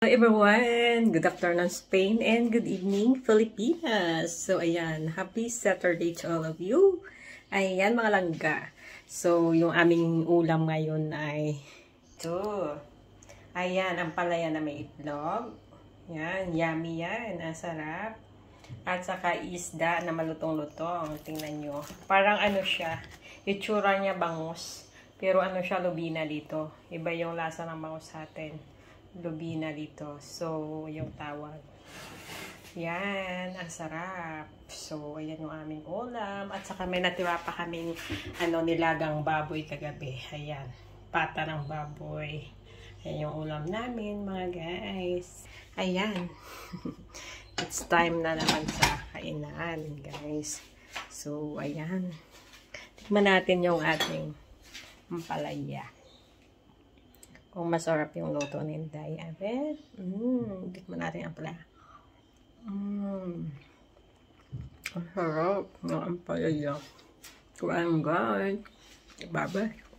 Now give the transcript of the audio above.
Hello everyone! Good afternoon Spain and good evening Pilipinas! So ayan, happy Saturday to all of you! Ayan mga langga. So yung aming ulam ngayon ay ito. Ayan, ang palaya na may itlog. Yan, yummy yan. Ang sarap. At saka isda na malutong-lutong. Tingnan nyo. Parang ano siya, itsura niya bangus. Pero ano siya, lubina dito. Iba yung lasa ng bangus sa atin. Lubina dito. So, yung tawag. Yan, ang sarap. So, ayan yung aming ulam. At saka may natira pa kaming nilagang baboy kagabi. Ayan, pata ng baboy. Ayan yung ulam namin, mga guys. Ayan. It's time na naman sa kainan, guys. So, ayan. Tikman natin yung ating palaya. Kung masarap yung luto ni Inday. Abet. Tikman natin ang palaya. Ang sarap ng palaya. Kumain guys. Bye-bye.